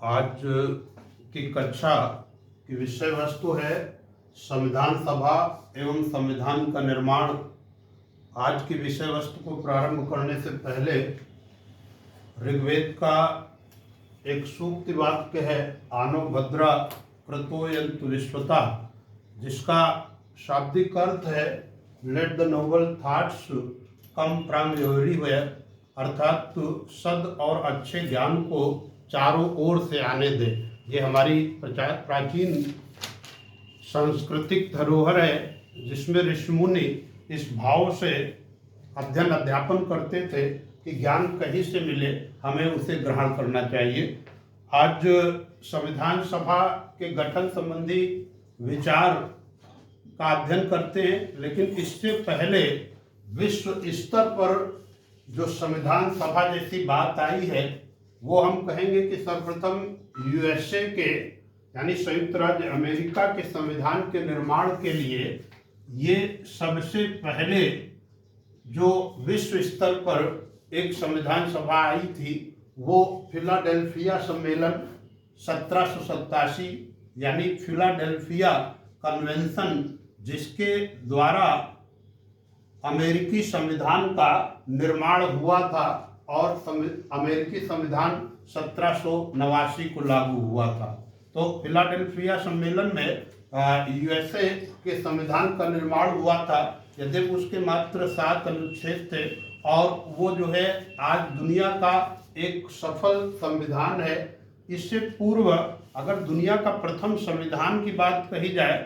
आज की कक्षा की विषय वस्तु है संविधान सभा एवं संविधान का निर्माण। आज की विषय वस्तु को प्रारंभ करने से पहले ऋग्वेद का एक सूक्ति वाक्य है, आनो भद्रा क्रतोयन्तु विश्वता, जिसका शाब्दिक अर्थ है let the Nobel thoughts come from everywhere, अर्थात सद और अच्छे ज्ञान को चारों ओर से आने दे। ये हमारी प्राचीन सांस्कृतिक धरोहर है, जिसमें ऋषि मुनि इस भाव से अध्ययन अध्यापन करते थे कि ज्ञान कहीं से मिले हमें उसे ग्रहण करना चाहिए। आज संविधान सभा के गठन संबंधी विचार का अध्ययन करते हैं, लेकिन इससे पहले विश्व स्तर पर जो संविधान सभा जैसी बात आई है वो हम कहेंगे कि सर्वप्रथम यूएसए के यानी संयुक्त राज्य अमेरिका के संविधान के निर्माण के लिए ये सबसे पहले जो विश्व स्तर पर एक संविधान सभा आई थी वो फिलाडेल्फिया सम्मेलन 1787 यानी फिलाडेल्फिया कन्वेंशन, जिसके द्वारा अमेरिकी संविधान का निर्माण हुआ था और अमेरिकी संविधान 1789 को लागू हुआ था। तो फिलाडेल्फिया सम्मेलन में यूएसए के संविधान का निर्माण हुआ था। यद्यपि उसके मात्र 7 अनुच्छेद थे और वो जो है आज दुनिया का एक सफल संविधान है। इससे पूर्व अगर दुनिया का प्रथम संविधान की बात कही जाए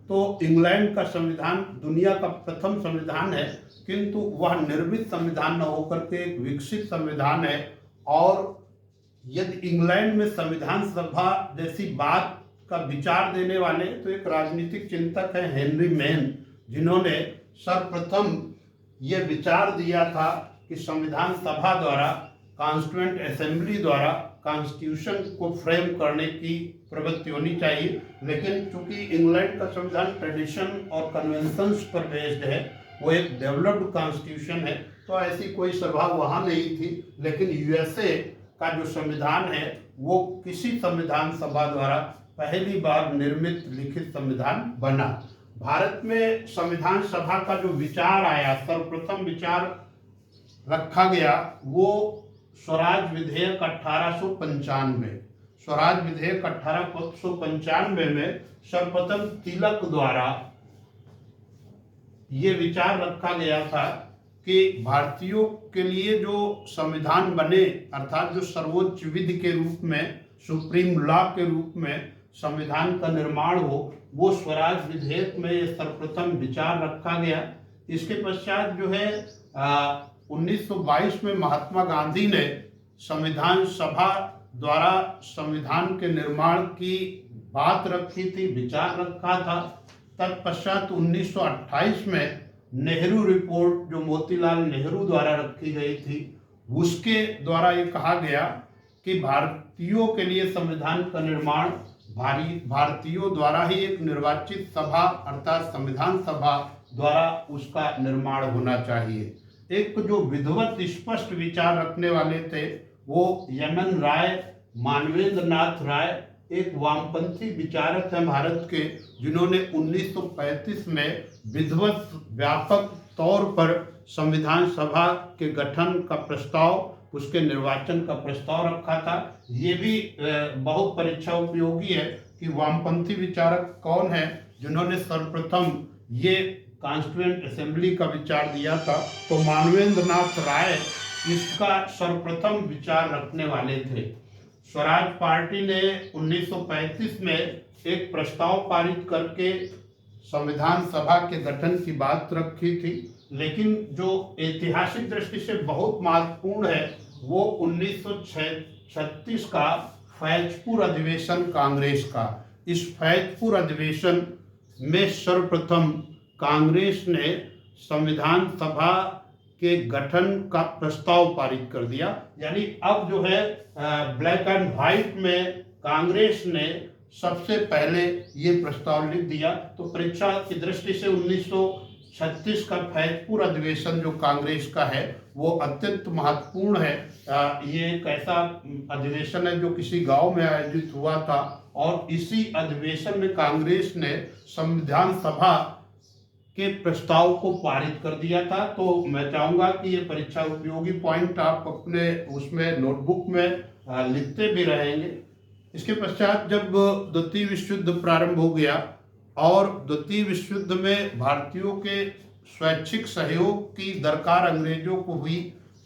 तो इंग्लैंड का संविधान दुनिया का प्रथम संविधान है, किंतु वह निर्मित संविधान न होकर के एक विकसित संविधान है। और यदि इंग्लैंड में संविधान सभा जैसी बात का विचार देने वाले तो एक राजनीतिक चिंतक है हेनरी मैन, जिन्होंने सर्वप्रथम ये विचार दिया था कि संविधान सभा द्वारा कॉन्स्टिट्यूएंट असेंबली द्वारा कॉन्स्टिट्यूशन को फ्रेम करने की प्रवृत्ति होनी चाहिए। लेकिन चूंकि इंग्लैंड का संविधान ट्रेडिशन और कन्वेंशंस पर बेस्ड है, वो एक डेवलप्ड कॉन्स्टिट्यूशन है, तो ऐसी कोई सभा वहाँ नहीं थी। लेकिन यूएसए का जो संविधान है वो किसी संविधान सभा द्वारा पहली बार निर्मित लिखित संविधान बना। भारत में संविधान सभा का जो विचार आया, सर्वप्रथम विचार रखा गया वो स्वराज विधेयक 1895। स्वराज विधेयक 1895 में सर्वप्रथम तिलक द्वारा ये विचार रखा गया था कि भारतीयों के लिए जो संविधान बने, अर्थात जो सर्वोच्च विधि के रूप में, सुप्रीम लॉ के रूप में संविधान का निर्माण हो, वो स्वराज विधेयक में ये सर्वप्रथम विचार रखा गया। इसके पश्चात जो है 1922 में महात्मा गांधी ने संविधान सभा द्वारा संविधान के निर्माण की बात रखी थी, विचार रखा था। तत्पश्चात 1928 में नेहरू रिपोर्ट जो मोतीलाल नेहरू द्वारा रखी गई थी, उसके द्वारा ये कहा गया कि भारतीयों के लिए संविधान का निर्माण भारतीयों द्वारा ही एक निर्वाचित सभा अर्थात संविधान सभा द्वारा उसका निर्माण होना चाहिए। एक जो विधिवत स्पष्ट विचार रखने वाले थे वो यमन राय, मानवेंद्र नाथ राय, एक वामपंथी विचारक हैं भारत के, जिन्होंने 1935 में विधिवत व्यापक तौर पर संविधान सभा के गठन का प्रस्ताव, उसके निर्वाचन का प्रस्ताव रखा था। ये भी बहुत परीक्षा उपयोगी है कि वामपंथी विचारक कौन है जिन्होंने सर्वप्रथम ये कॉन्स्टिट्यूएंट असेंबली का विचार दिया था। तो मानवेंद्र नाथ राय इसका सर्वप्रथम विचार रखने वाले थे। स्वराज पार्टी ने 1935 में एक प्रस्ताव पारित करके संविधान सभा के गठन की बात रखी थी, लेकिन जो ऐतिहासिक दृष्टि से बहुत महत्वपूर्ण है वो 1936 का फैजपुर अधिवेशन कांग्रेस का। इस फैजपुर अधिवेशन में सर्वप्रथम कांग्रेस ने संविधान सभा के गठन का प्रस्ताव पारित कर दिया। यानी अब जो है ब्लैक एंड व्हाइट में कांग्रेस ने सबसे पहले ये प्रस्ताव लिख दिया। तो परीक्षा की दृष्टि से 1936 का फैजपुर अधिवेशन जो कांग्रेस का है वो अत्यंत महत्वपूर्ण है। ये एक ऐसा अधिवेशन है जो किसी गांव में आयोजित हुआ था और इसी अधिवेशन में कांग्रेस ने संविधान सभा के प्रस्ताव को पारित कर दिया था। तो मैं चाहूंगा कि ये परीक्षा उपयोगी पॉइंट आप अपने उसमें नोटबुक में लिखते भी रहेंगे। इसके पश्चात जब द्वितीय विश्व युद्ध प्रारंभ हो गया और द्वितीय विश्व युद्ध में भारतीयों के स्वैच्छिक सहयोग की दरकार अंग्रेजों को हुई,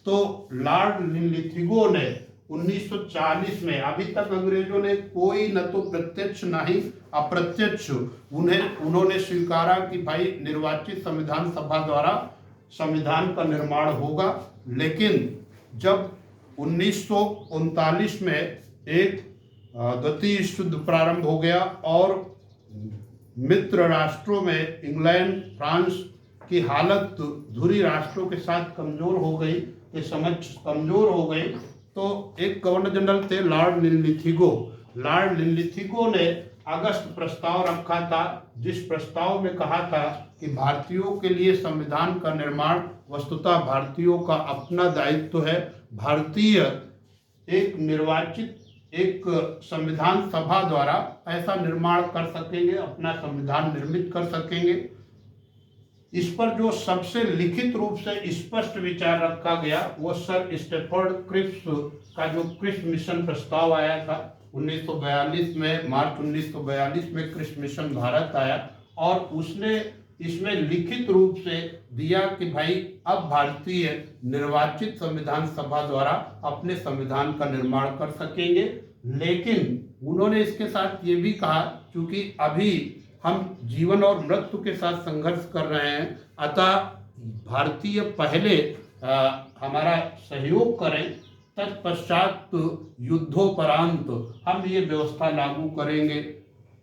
तो लॉर्ड लिथिगो ने 1940 में, अभी तक अंग्रेजों ने कोई न तो प्रत्यक्ष न ही अप्रत्यक्ष उन्होंने स्वीकारा कि भाई निर्वाचित संविधान सभा द्वारा संविधान का निर्माण होगा। लेकिन जब 1939 में एक द्वितीय विश्व युद्ध प्रारंभ हो गया और मित्र राष्ट्रों में इंग्लैंड, फ्रांस की हालत धुरी राष्ट्रों के साथ कमजोर हो गई, के समक्ष कमजोर हो गई, तो एक गवर्नर जनरल थे लॉर्ड लिथिगो। लॉर्ड लिथिगो ने अगस्त प्रस्ताव रखा था, जिस प्रस्ताव में कहा था कि भारतीयों के लिए संविधान का निर्माण वस्तुतः भारतीयों का अपना दायित्व है। भारतीय एक निर्वाचित एक संविधान सभा द्वारा ऐसा निर्माण कर सकेंगे, अपना संविधान निर्मित कर सकेंगे। इस पर जो सबसे लिखित रूप से स्पष्ट विचार रखा गया वो सर स्टैफोर्ड क्रिप्स का जो क्रिप्स मिशन प्रस्ताव आया था 1942 में, मार्च 1942 में क्रिप्स मिशन भारत आया और उसने इसमें लिखित रूप से दिया कि भाई अब भारतीय निर्वाचित संविधान सभा द्वारा अपने संविधान का निर्माण कर सकेंगे। लेकिन उन्होंने इसके साथ ये भी कहा, क्योंकि अभी हम जीवन और मृत्यु के साथ संघर्ष कर रहे हैं, अतः भारतीय पहले हमारा सहयोग करें, तत्पश्चात युद्धोपरांत हम ये व्यवस्था लागू करेंगे।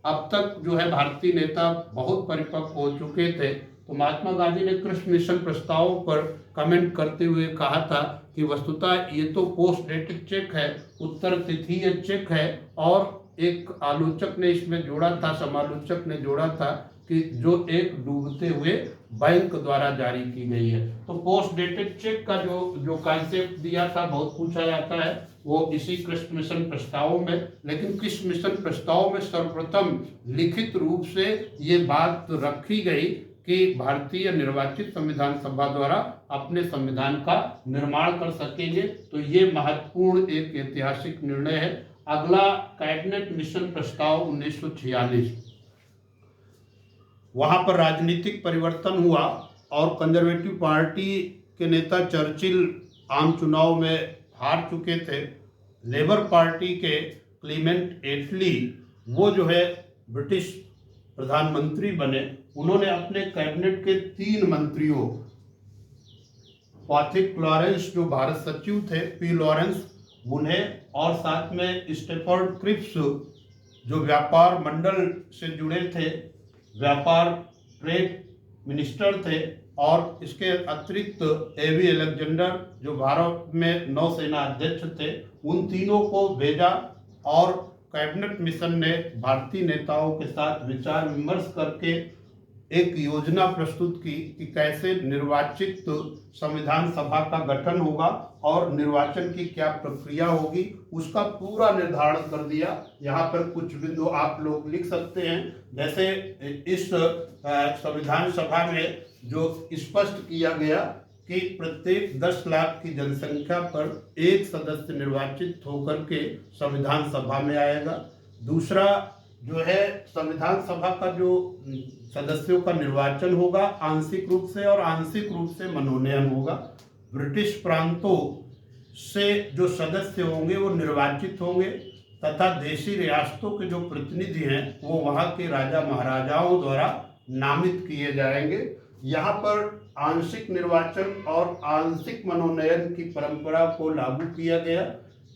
अब तक जो है भारतीय नेता बहुत परिपक्व हो चुके थे, तो महात्मा गांधी ने क्रिप्स मिशन प्रस्तावों पर कमेंट करते हुए कहा था कि वस्तुतः ये तो पोस्ट डेटेड चेक है, उत्तर तिथीय चेक है, और एक आलोचक ने इसमें जोड़ा था, समालोचक ने जोड़ा था कि जो एक डूबते हुए बैंक द्वारा जारी की गई है। तो पोस्ट डेटेड चेक का जो कॉन्सेप्ट दिया था बहुत पूछा जाता है वो इसी क्रिप्स मिशन प्रस्तावों में। लेकिन क्रिप्स मिशन प्रस्ताव में सर्वप्रथम लिखित रूप से ये बात रखी गई कि भारतीय निर्वाचित संविधान सभा द्वारा अपने संविधान का निर्माण कर सकेंगे। तो ये महत्वपूर्ण एक ऐतिहासिक निर्णय है। अगला कैबिनेट मिशन प्रस्ताव 1946, वहां पर राजनीतिक परिवर्तन हुआ और कंजर्वेटिव पार्टी के नेता चर्चिल आम चुनाव में हार चुके थे। लेबर पार्टी के क्लीमेंट एटली वो जो है ब्रिटिश प्रधानमंत्री बने। उन्होंने अपने कैबिनेट के 3 मंत्रियों, पैट्रिक लॉरेंस जो भारत सचिव थे, पी लॉरेंस, उन्हें, और साथ में स्टैफोर्ड क्रिप्स जो व्यापार मंडल से जुड़े थे, व्यापार ट्रेड मिनिस्टर थे, और इसके अतिरिक्त एवी अलेक्जेंडर जो भारत में नौसेना अध्यक्ष थे, उन तीनों को भेजा और कैबिनेट मिशन ने भारतीय नेताओं के साथ विचार विमर्श करके एक योजना प्रस्तुत की कि कैसे निर्वाचित संविधान सभा का गठन होगा और निर्वाचन की क्या प्रक्रिया होगी, उसका पूरा निर्धारण कर दिया। यहाँ पर कुछ बिंदु आप लोग लिख सकते हैं। जैसे इस संविधान सभा में जो स्पष्ट किया गया कि प्रत्येक 10 लाख की जनसंख्या पर एक सदस्य निर्वाचित होकर के संविधान सभा में आएगा। दूसरा जो है संविधान सभा का जो सदस्यों का निर्वाचन होगा आंशिक रूप से और आंशिक रूप से मनोनयन होगा। ब्रिटिश प्रांतों से जो सदस्य होंगे वो निर्वाचित होंगे तथा देशी रियासतों के जो प्रतिनिधि हैं वो वहाँ के राजा महाराजाओं द्वारा नामित किए जाएंगे। यहाँ पर आंशिक निर्वाचन और आंशिक मनोनयन की परंपरा को लागू किया गया।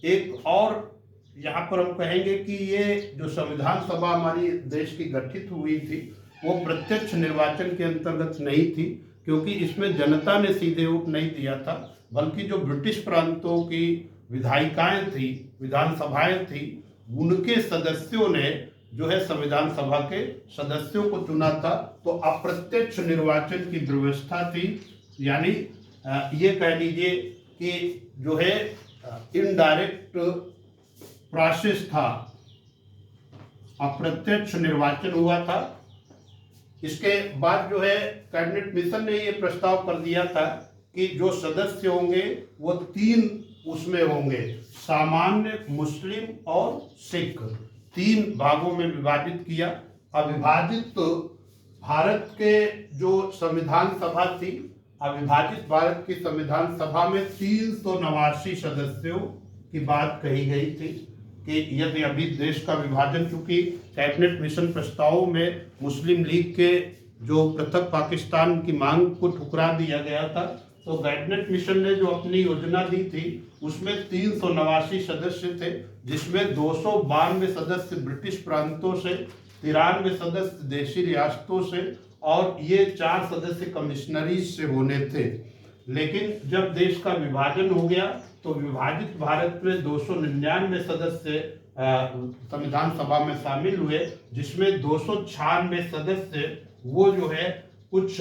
एक और यहाँ पर हम कहेंगे कि ये जो संविधान सभा हमारी देश की गठित हुई थी वो प्रत्यक्ष निर्वाचन के अंतर्गत नहीं थी, क्योंकि इसमें जनता ने सीधे वोट नहीं दिया था, बल्कि जो ब्रिटिश प्रांतों की विधायिकाएं थी, विधानसभाएं थी, उनके सदस्यों ने जो है संविधान सभा के सदस्यों को चुना था। तो अप्रत्यक्ष निर्वाचन की व्यवस्था थी, यानी ये कह लीजिए कि जो है इनडायरेक्ट प्रोसेस था, अप्रत्यक्ष निर्वाचन हुआ था। इसके बाद जो है कैबिनेट मिशन ने ये प्रस्ताव कर दिया था कि जो सदस्य होंगे वो 3 उसमें होंगे, सामान्य, मुस्लिम और सिख, 3 भागों में विभाजित किया। अविभाजित भारत के जो संविधान सभा थी, अविभाजित भारत की संविधान सभा में 389 सदस्यों की बात कही गई थी कि यदि अभी देश का विभाजन, चूंकि कैबिनेट मिशन प्रस्तावों में मुस्लिम लीग के जो पृथक पाकिस्तान की मांग को ठुकरा दिया गया था, तो कैबिनेट मिशन ने जो अपनी योजना दी थी उसमें 389 सदस्य थे, जिसमें 292 सदस्य ब्रिटिश प्रांतों से, 93 सदस्य देशी रियासतों से और ये 4 सदस्य कमिश्नरीज से होने थे। लेकिन जब देश का विभाजन हो गया तो विभाजित भारत में 299 सदस्य संविधान सभा में शामिल हुए, जिसमें 296 सदस्य वो जो है कुछ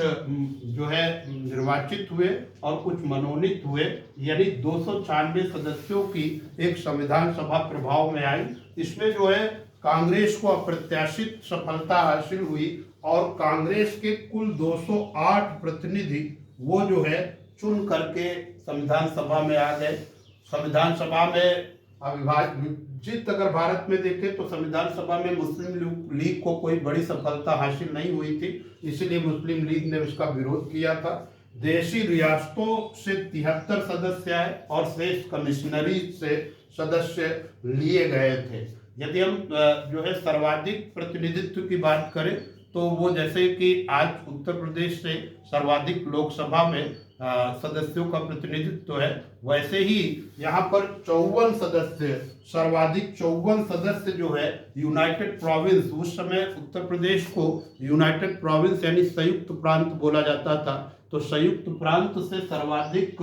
जो है निर्वाचित हुए और कुछ मनोनीत हुए, यानी 296 सदस्यों की एक संविधान सभा प्रभाव में आई। इसमें जो है कांग्रेस को अप्रत्याशित सफलता हासिल हुई और कांग्रेस के कुल 208 प्रतिनिधि वो जो है चुन करके संविधान सभा में आ गए। संविधान सभा में अविभाजित अगर भारत में देखें तो संविधान सभा में मुस्लिम लीग को कोई बड़ी सफलता हासिल नहीं हुई थी, इसलिए मुस्लिम लीग ने उसका विरोध किया था। देशी रियासतों से 73 सदस्य आए और शेष कमिश्नरी से सदस्य लिए गए थे। यदि हम जो है सर्वाधिक प्रतिनिधित्व की बात करें तो वो जैसे कि आज उत्तर प्रदेश से सर्वाधिक लोकसभा में सदस्यों का प्रतिनिधित्व है, वैसे ही यहाँ पर 54 सदस्य, सर्वाधिक 54 सदस्य जो है यूनाइटेड प्रोविंस, उस समय उत्तर प्रदेश को यूनाइटेड प्रोविंस यानी संयुक्त प्रांत बोला जाता था, तो संयुक्त प्रांत से सर्वाधिक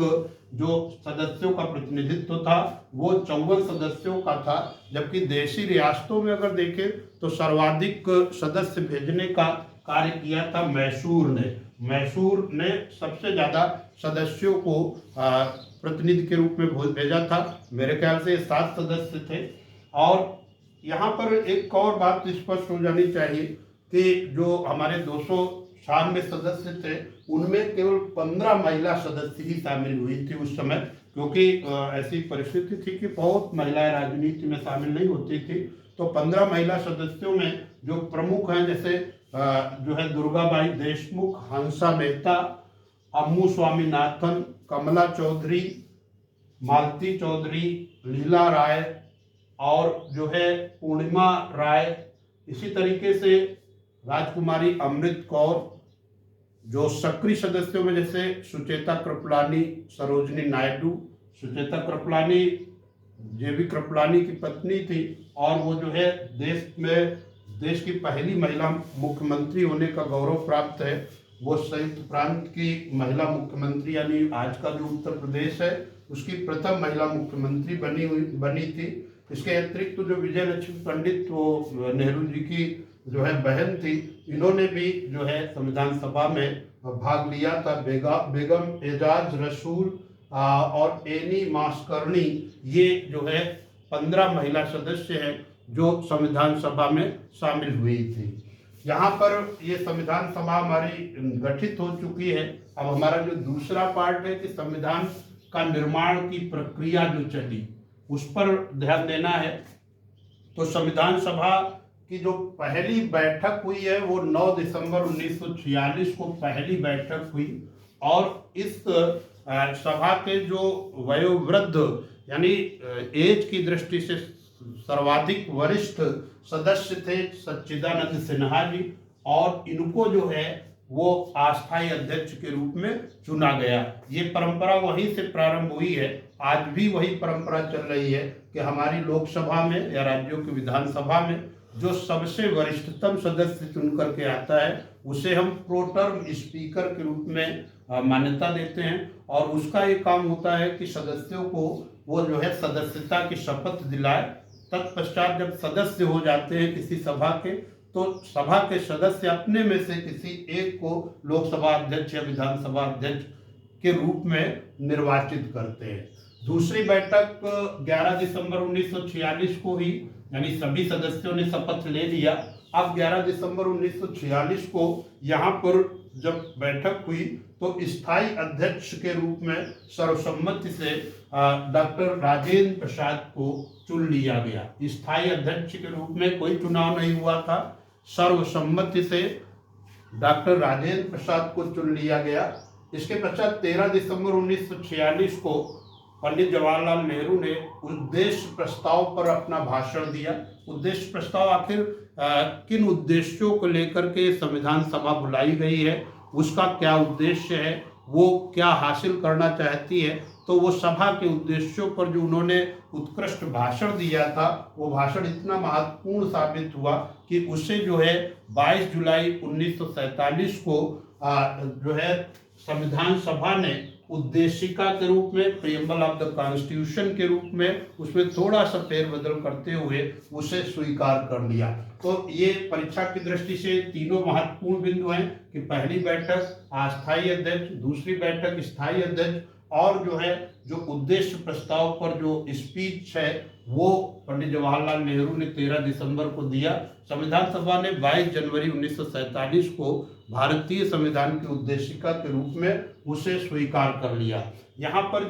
जो सदस्यों का प्रतिनिधित्व था वो 54 सदस्यों का था। जबकि देशी रियासतों में अगर देखें तो सर्वाधिक सदस्य भेजने का कार्य किया था मैसूर ने। मैसूर ने सबसे ज़्यादा सदस्यों को प्रतिनिधि के रूप में भेजा था, मेरे ख्याल से 7 सदस्य थे। और यहाँ पर एक और बात स्पष्ट हो जानी चाहिए कि जो हमारे 296 सदस्य थे उनमें केवल 15 महिला सदस्य ही शामिल हुई थी उस समय, क्योंकि ऐसी परिस्थिति थी कि बहुत महिलाएं राजनीति में शामिल नहीं होती थी। तो 15 महिला सदस्यों में जो प्रमुख हैं, जैसे जो है दुर्गाबाई देशमुख, हंसा मेहता, अम्मू स्वामीनाथन, कमला चौधरी, मालती चौधरी, लीला राय और जो है पूर्णिमा राय, इसी तरीके से राजकुमारी अमृत कौर। जो सक्रिय सदस्यों में जैसे सुचेता कृपलानी, सरोजनी नायडू, सुचेता कृपलानी जेबी कृपलानी की पत्नी थी और वो जो है देश की पहली महिला मुख्यमंत्री होने का गौरव प्राप्त है। वो संयुक्त प्रांत की महिला मुख्यमंत्री यानी आज का जो उत्तर प्रदेश है उसकी प्रथम महिला मुख्यमंत्री बनी थी। इसके अतिरिक्त तो जो विजय लक्ष्मी पंडित, वो नेहरू जी की जो है बहन थी, इन्होंने भी जो है संविधान सभा में भाग लिया था। बेगम एजाज रसूल और एनी मास्करनी, ये जो है 15 महिला सदस्य हैं जो संविधान सभा में शामिल हुई थी। यहाँ पर ये संविधान सभा हमारी गठित हो चुकी है। अब हमारा जो दूसरा पार्ट है कि संविधान का निर्माण की प्रक्रिया जो चली उस पर ध्यान देना है। तो संविधान सभा की जो पहली बैठक हुई है वो 9 दिसंबर 1946 को पहली बैठक हुई और इस सभा के जो वयोवृद्ध यानी एज की दृष्टि से सर्वाधिक वरिष्ठ सदस्य थे सच्चिदानंद सिन्हा जी, और इनको जो है वो अस्थायी अध्यक्ष के रूप में चुना गया। ये परंपरा वहीं से प्रारंभ हुई है, आज भी वही परंपरा चल रही है कि हमारी लोकसभा में या राज्यों की विधानसभा में जो सबसे वरिष्ठतम सदस्य चुन करके आता है उसे हम प्रो टर्म स्पीकर के रूप में मान्यता देते हैं और उसका ये काम होता है कि सदस्यों को वो जो है सदस्यता की शपथ दिलाए। तत्पश्चात जब सदस्य हो जाते हैं किसी सभा के, तो सभा के सदस्य अपने में से किसी एक को लोकसभा अध्यक्ष या विधानसभा अध्यक्ष के रूप में निर्वाचित करते हैं। दूसरी बैठक 11 दिसंबर 1946 को ही, यानी सभी सदस्यों ने शपथ ले लिया। अब 11 दिसंबर 1946 को यहाँ पर जब बैठक हुई तो स्थायी अध्यक्ष के रूप में सर्वसम्मति से डॉक्टर राजेंद्र प्रसाद को चुन लिया गया। स्थायी अध्यक्ष के रूप में कोई चुनाव नहीं हुआ था, सर्वसम्मति से डॉक्टर राजेंद्र प्रसाद को चुन लिया गया। इसके पश्चात 13 दिसंबर 1946 को पंडित जवाहरलाल नेहरू ने उद्देश्य प्रस्ताव पर अपना भाषण दिया। उद्देश्य प्रस्ताव आखिर किन उद्देश्यों को लेकर के संविधान सभा बुलाई गई है, उसका क्या उद्देश्य है, वो क्या हासिल करना चाहती है, तो वो सभा के उद्देश्यों पर जो उन्होंने उत्कृष्ट भाषण दिया था, वो भाषण इतना महत्वपूर्ण साबित हुआ कि उसे जो है 22 जुलाई 1947 को जो है संविधान सभा ने उद्देशिका के रूप में, प्रीएम्बल ऑफ द कॉन्स्टिट्यूशन के रूप में उसमें थोड़ा सा फेरबदल करते हुए उसे स्वीकार कर लिया। तो ये परीक्षा की दृष्टि से तीनों महत्वपूर्ण बिंदु हैं कि पहली बैठक अस्थायी अध्यक्ष, दूसरी बैठक स्थायी अध्यक्ष, और जो उद्देश्य प्रस्ताव पर जो स्पीच है वो पंडित जवाहरलाल नेहरू ने 13 दिसंबर को दिया। संविधान सभा ने 22 जनवरी 1947 को भारतीय संविधान की उद्देशिका के रूप में उसे स्वीकार कर लिया। यहाँ पर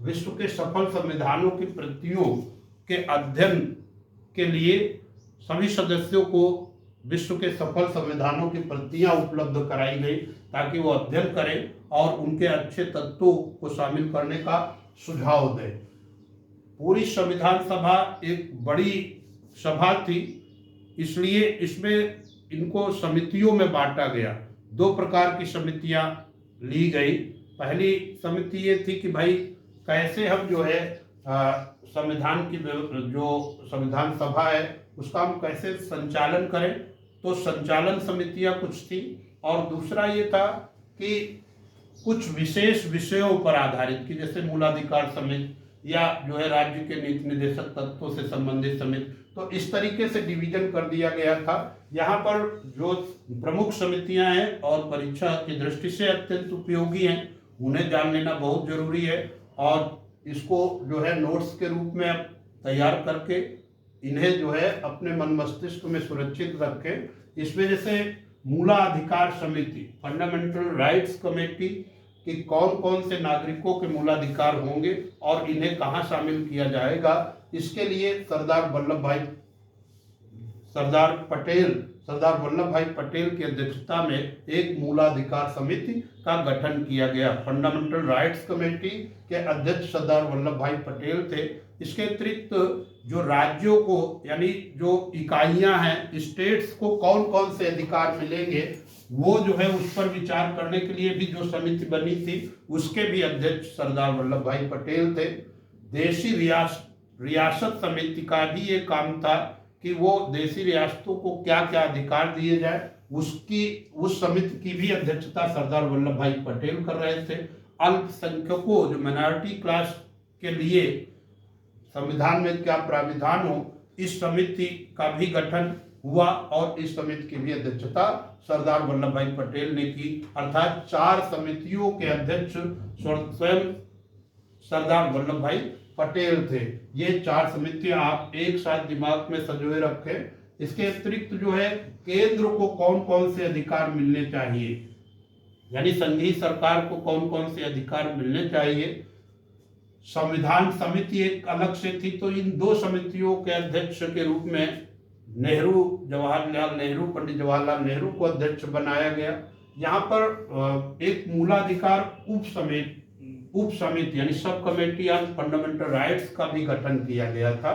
विश्व के सफल संविधानों की प्रतियों के अध्ययन के लिए सभी सदस्यों को विश्व के सफल संविधानों की प्रतियां उपलब्ध कराई गई ताकि वो अध्ययन करें और उनके अच्छे तत्वों को शामिल करने का सुझाव दें। पूरी संविधान सभा एक बड़ी सभा थी, इसलिए इसमें इनको समितियों में बांटा गया। 2 प्रकार की समितियां ली गई। पहली समिति ये थी कि भाई कैसे हम संविधान की जो संविधान सभा है उसका हम कैसे संचालन करें, तो संचालन समितियां कुछ थी। और दूसरा ये था कि कुछ विशेष विषयों पर आधारित कि जैसे मूलाधिकार समिति या राज्य के नीति निर्देशक तत्वों से संबंधित समिति, तो इस तरीके से डिवीजन कर दिया गया था। यहाँ पर जो प्रमुख समितियां हैं और परीक्षा की दृष्टि से अत्यंत उपयोगी हैं, उन्हें जान लेना बहुत जरूरी है और इसको नोट्स के रूप में तैयार करके इन्हें अपने मन मस्तिष्क में सुरक्षित रखें। इसमें जैसे मूलाधिकार समिति, फंडामेंटल राइट्स कमेटी, कि कौन कौन से नागरिकों के मूलाधिकार होंगे और इन्हें कहाँ शामिल किया जाएगा, इसके लिए सरदार वल्लभ भाई पटेल की अध्यक्षता में एक मूलाधिकार समिति का गठन किया गया। फंडामेंटल राइट्स कमेटी के अध्यक्ष सरदार वल्लभ भाई पटेल थे। इसके अतिरिक्त जो राज्यों को, यानी जो इकाइयां हैं, स्टेट्स को कौन कौन से अधिकार मिलेंगे, वो उस पर विचार करने के लिए भी जो समिति बनी थी उसके भी अध्यक्ष सरदार वल्लभ भाई पटेल थे। देशी रियासत समिति का भी ये काम था कि वो देशी रियासतों को क्या क्या अधिकार दिए जाए, उस समिति की भी अध्यक्षता सरदार वल्लभ भाई पटेल कर रहे थे। अल्पसंख्यकों, जो माइनॉरिटी क्लास के लिए संविधान में क्या प्राविधान हो, इस समिति का भी गठन हुआ और इस समिति की भी अध्यक्षता सरदार वल्लभ भाई पटेल ने की। अर्थात 4 समितियों के अध्यक्ष स्वयं सरदार वल्लभ भाई पटेल थे। ये 4 समितियां आप एक साथ दिमाग में संजोए रखें। इसके अतिरिक्त केंद्र को कौन कौन से अधिकार मिलने चाहिए, यानी संघीय सरकार को कौन कौन से अधिकार मिलने चाहिए। संविधान समिति एक अलग से थी, तो इन 2 समितियों के अध्यक्ष के रूप में पंडित जवाहरलाल नेहरू को अध्यक्ष बनाया गया। यहाँ पर एक मूलाधिकार उप समिति यानी sub committee on fundamental rights का भी गठन किया गया था।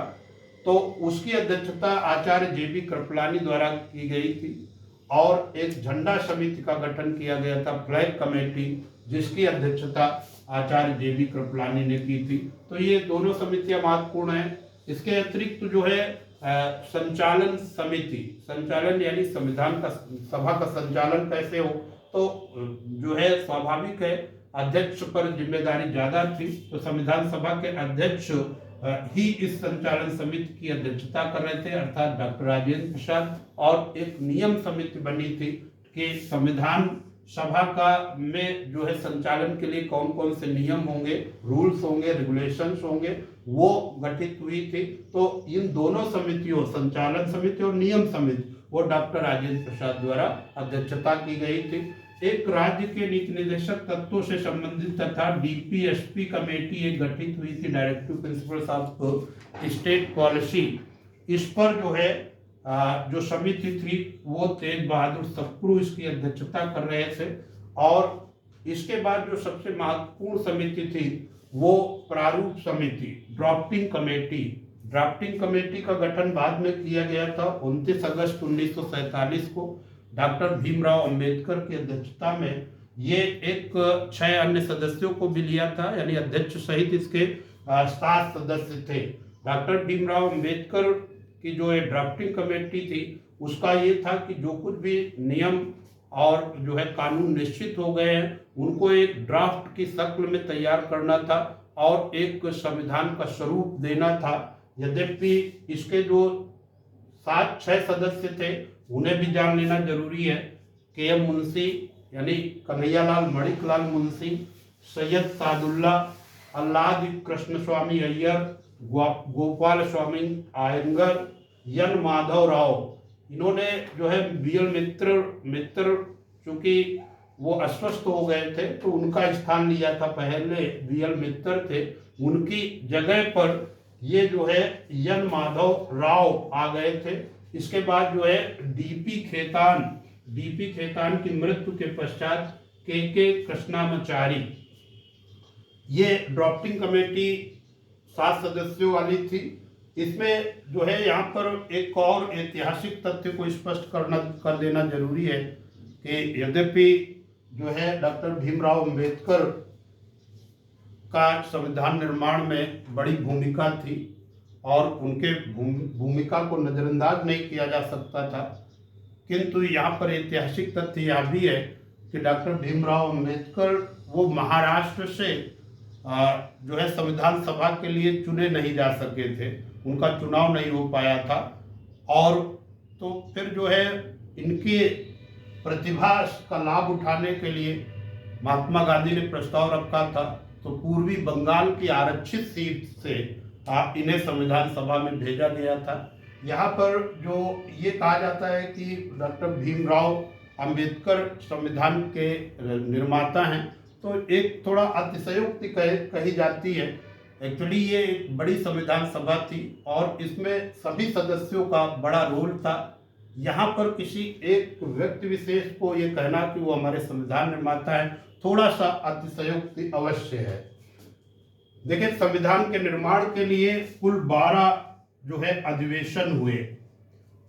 तो उसकी अध्यक्षता आचार्य JB कृपलानी द्वारा की गई थी और एक झंडा समिति का गठन किया गया था, फ्लैग कमेटी, जिसकी अध्यक्षता आचार्य JB कृपलानी ने की थी। तो ये दोनों समितियां महत्वपूर्ण हैं। इसके अतिरिक्त संचालन समिति, संचालन यानी संविधान का सभा का संचालन कैसे हो, तो स्वाभाविक है अध्यक्ष पर जिम्मेदारी ज्यादा थी, तो संविधान सभा के अध्यक्ष ही इस संचालन समिति की अध्यक्षता कर रहे थे, अर्थात डॉक्टर राजेंद्र प्रसाद। और एक नियम समिति बनी थी कि संविधान सभा का में जो है संचालन के लिए कौन कौन से नियम होंगे, रूल्स होंगे, रेगुलेशंस होंगे, वो गठित हुई थी। तो इन दोनों समितियों, संचालन समिति और नियम समिति, वो डॉक्टर राजेंद्र प्रसाद द्वारा अध्यक्षता की गई थी। एक राज्य के नीति निर्देशक तत्वों से संबंधित तथा डीपीएसपी कमेटी एक गठित हुई थी, directive principles of state policy. इस पर जो है जो समिति थी वो तेज बहादुर सप्रू इसकी अध्यक्षता कर रहे थे। और इसके बाद जो सबसे महत्वपूर्ण समिति थी वो प्रारूप समिति, ड्राफ्टिंग कमेटी। ड्राफ्टिंग कमेटी का गठन बाद में किया गया था 29 अगस्त 1947 को डॉक्टर भीमराव अंबेडकर की अध्यक्षता में। ये एक 6 अन्य सदस्यों को भी लिया था, यानी अध्यक्ष सहित इसके 7 सदस्य थे। डॉक्टर भीमराव अंबेडकर की जो ये ड्राफ्टिंग कमेटी थी उसका ये था कि जो कुछ भी नियम और जो है कानून निश्चित हो गए हैं उनको एक ड्राफ्ट की शक्ल में तैयार करना था और एक संविधान का स्वरूप देना था। यद्यपि इसके जो 6 सदस्य थे उन्हें भी जान लेना जरूरी है। के.एम. मुंशी यानी कन्हैयालाल मणिकलाल मुंशी, सैयद सादुल्ला, अल्लाद कृष्ण स्वामी अय्यर, गोपाल स्वामी आयंगर, एन माधव राव, इन्होंने जो है बी.एल. मित्र चूंकि वो अस्वस्थ हो गए थे तो उनका स्थान लिया था। पहले बी.एल. मित्र थे, उनकी जगह पर ये जो है एन माधव राव आ गए थे। इसके बाद जो है डीपी खेतान की मृत्यु के पश्चात के कृष्णामाचारी, ये ड्राफ्टिंग कमेटी 7 सदस्यों वाली थी। इसमें जो है यहाँ पर एक और ऐतिहासिक तथ्य को स्पष्ट कर देना जरूरी है कि यद्यपि जो है डॉक्टर भीमराव अंबेडकर का संविधान निर्माण में बड़ी भूमिका थी और उनके भूमिका को नजरअंदाज नहीं किया जा सकता था, किंतु यहाँ पर ऐतिहासिक तथ्य यह भी है कि डॉक्टर भीमराव अंबेडकर वो महाराष्ट्र से जो है संविधान सभा के लिए चुने नहीं जा सके थे, उनका चुनाव नहीं हो पाया था। और तो फिर जो है इनके प्रतिभा का लाभ उठाने के लिए महात्मा गांधी ने प्रस्ताव रखा था, तो पूर्वी बंगाल की आरक्षित सीट से इन्हें संविधान सभा में भेजा गया था। यहाँ पर जो ये कहा जाता है कि डॉक्टर भीमराव अंबेडकर संविधान के निर्माता हैं, तो एक थोड़ा अतिशयोक्ति कही जाती है। एक्चुअली ये एक बड़ी संविधान सभा थी और इसमें सभी सदस्यों का बड़ा रोल था। यहाँ पर किसी एक व्यक्ति विशेष को ये कहना कि वो हमारे संविधान निर्माता है, थोड़ा सा अतिशयोक्ति अवश्य है। देखिए, संविधान के निर्माण के लिए कुल 12 जो है अधिवेशन हुए,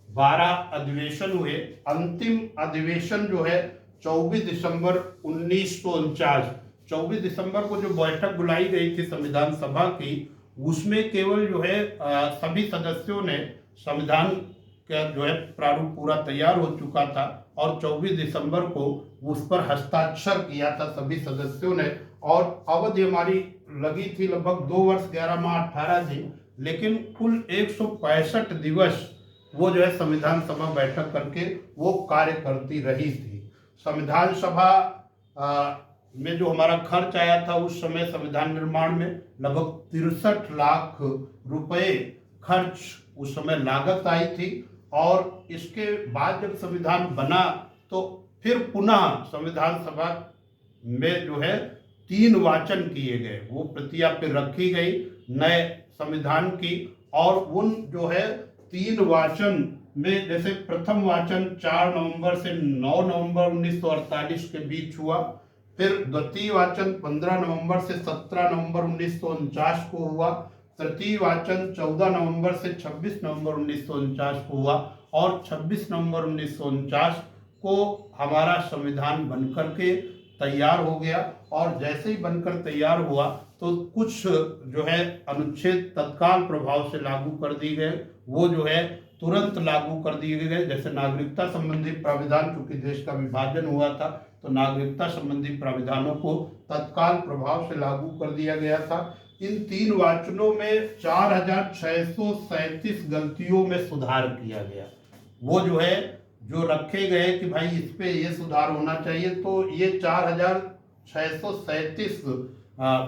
12 अधिवेशन हुए। अंतिम अधिवेशन जो है 24 दिसंबर 1949, 24 दिसंबर को जो बैठक बुलाई गई थी संविधान सभा की, उसमें केवल जो है सभी सदस्यों ने संविधान का जो है प्रारूप पूरा तैयार हो चुका था और 24 दिसंबर को उस पर हस्ताक्षर किया था सभी सदस्यों ने। और अवधि हमारी लगी थी लगभग 2 वर्ष 11 माह 18 दिन, लेकिन कुल 165 दिवस वो जो है संविधान सभा बैठक करके वो कार्य करती रही थी। संविधान सभा में जो हमारा खर्च आया था उस समय संविधान निर्माण में लगभग 63 लाख रुपए खर्च उस समय लागत आई थी। और इसके बाद जब संविधान बना तो फिर पुनः संविधान सभा में जो है 3 वाचन किए गए, वो प्रतियां फिर रखी गई नए संविधान की। और उन जो है 3 वाचन में जैसे प्रथम वाचन 4 नवंबर से 9 नवंबर 1948 के बीच हुआ, फिर द्वितीय वाचन 15 नवंबर से 17 नवंबर 1949 को हुआ, तृतीय वाचन 14 नवंबर से 26 नवंबर 1949 को हुआ और 26 नवंबर 1949 को हमारा संविधान बनकर के तैयार हो गया। और जैसे ही बनकर तैयार हुआ तो कुछ जो है अनुच्छेद तत्काल प्रभाव से लागू कर दिए गए, वो जो है तुरंत लागू कर दिए गए। जैसे नागरिकता संबंधी प्राविधान, चूंकि देश का विभाजन हुआ था तो नागरिकता संबंधी प्राविधानों को तत्काल प्रभाव से लागू कर दिया गया था। इन 3 वाचनों में 4637 गलतियों में सुधार किया गया। वो जो है जो रखे गए कि भाई इस पे ये सुधार होना चाहिए, तो ये 4637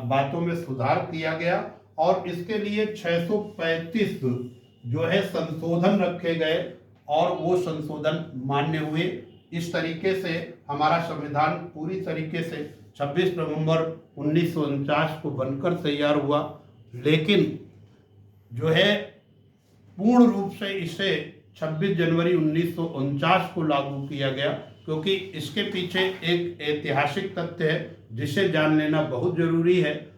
बातों में सुधार किया गया और इसके लिए 635 जो है संशोधन रखे गए और वो संशोधन मान्य हुए। इस तरीके से हमारा संविधान पूरी तरीके से 26 नवंबर 1949 को बनकर तैयार हुआ, लेकिन जो है पूर्ण रूप से इसे 26 जनवरी 1949 को लागू किया गया, क्योंकि इसके पीछे एक ऐतिहासिक तथ्य है जिसे जान लेना बहुत जरूरी है।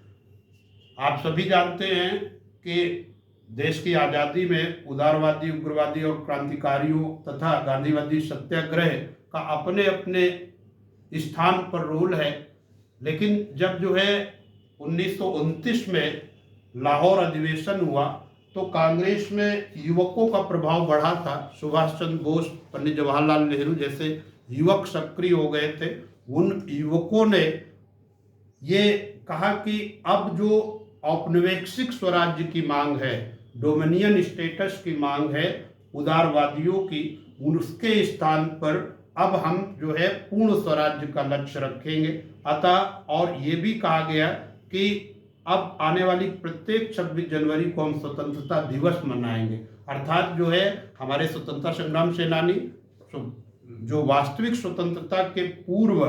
आप सभी जानते हैं कि देश की आज़ादी में उदारवादी, उग्रवादी और क्रांतिकारियों तथा गांधीवादी सत्याग्रह का अपने अपने स्थान पर रोल है, लेकिन जब जो है 1929 में लाहौर अधिवेशन हुआ तो कांग्रेस में युवकों का प्रभाव बढ़ा था। सुभाष चंद्र बोस, पंडित जवाहरलाल नेहरू जैसे युवक सक्रिय हो गए थे। उन युवकों ने ये कहा कि अब जो औपनिवेशिक स्वराज्य की मांग है, डोमिनियन स्टेटस की मांग है उदारवादियों की, उसके स्थान पर अब हम जो है पूर्ण स्वराज्य का लक्ष्य रखेंगे। अतः और ये भी कहा गया कि अब आने वाली प्रत्येक 26 जनवरी को हम स्वतंत्रता दिवस मनाएंगे। अर्थात जो है हमारे स्वतंत्रता संग्राम सेनानी जो वास्तविक स्वतंत्रता के पूर्व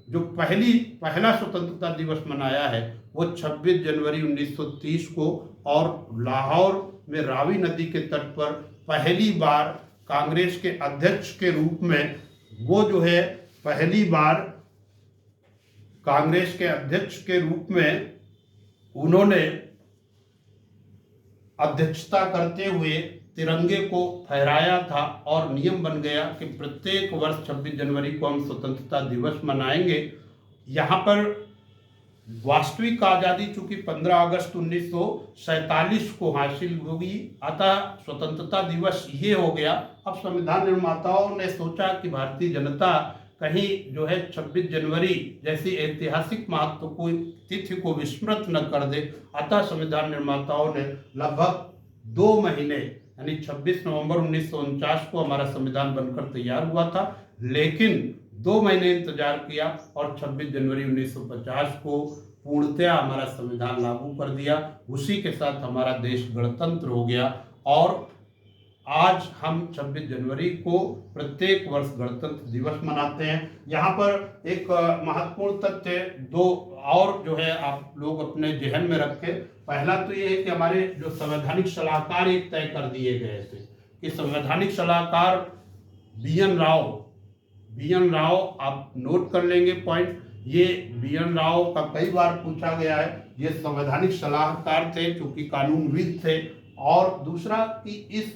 जो पहला स्वतंत्रता दिवस मनाया है वो 26 जनवरी 1930 को, और लाहौर में रावी नदी के तट पर पहली बार कांग्रेस के अध्यक्ष के रूप में वो जो है पहली बार कांग्रेस के अध्यक्ष के रूप में उन्होंने अध्यक्षता करते हुए तिरंगे को फहराया था और नियम बन गया कि प्रत्येक वर्ष 26 जनवरी को हम स्वतंत्रता दिवस मनाएंगे। यहाँ पर वास्तविक आज़ादी चूंकि 15 अगस्त 1947 को हासिल होगी, अतः स्वतंत्रता दिवस ये हो गया। अब संविधान निर्माताओं ने सोचा कि भारतीय जनता कहीं जो है 26 जनवरी जैसी ऐतिहासिक महत्व को तिथि को विस्मृत न कर दे, अतः संविधान निर्माताओं ने लगभग 2 महीने यानी 26 नवंबर 1949 को हमारा संविधान बनकर तैयार हुआ था, लेकिन 2 महीने इंतजार किया और 26 जनवरी 1950 को पूर्णतया हमारा संविधान लागू कर दिया। उसी के साथ हमारा देश गणतंत्र हो गया और आज हम 26 जनवरी को प्रत्येक वर्ष गणतंत्र दिवस मनाते हैं। यहाँ पर एक महत्वपूर्ण तथ्य 2 और जो है आप लोग अपने जहन में रखें। पहला तो ये है कि हमारे जो संवैधानिक सलाहकार एक तय कर दिए गए थे कि संवैधानिक सलाहकार बी.एन. राव, आप नोट कर लेंगे पॉइंट, ये बी.एन. राव का कई बार पूछा गया है। ये संवैधानिक सलाहकार थे, चूंकि कानूनविद थे। और दूसरा कि इस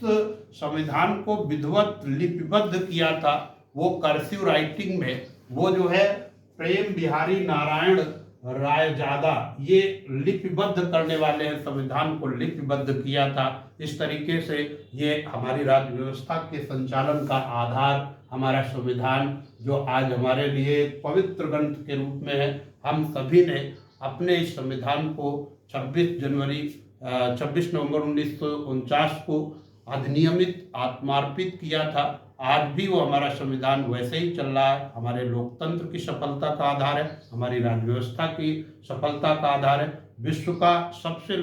संविधान को विधिवत लिपिबद्ध किया था वो कर्सिव राइटिंग में, वो जो है प्रेम बिहारी नारायण रायजादा ये लिपिबद्ध करने वाले हैं, संविधान को लिपिबद्ध किया था। इस तरीके से ये हमारी राज्य व्यवस्था के संचालन का आधार हमारा संविधान जो आज हमारे लिए पवित्र ग्रंथ के रूप में है। हम सभी ने अपने इस संविधान को 26 नवंबर 1949 को अधिनियमित आत्मार्पित किया था। आज भी वो हमारा संविधान वैसे ही चल रहा है, हमारे लोकतंत्र की सफलता का आधार है, हमारी राज्य व्यवस्था की सफलता का आधार है। विश्व का सबसे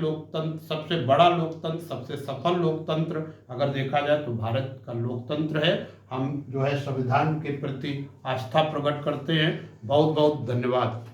बड़ा लोकतंत्र, सबसे सफल लोकतंत्र अगर देखा जाए तो भारत का लोकतंत्र है। हम जो है संविधान के प्रति आस्था प्रकट करते हैं। बहुत बहुत धन्यवाद।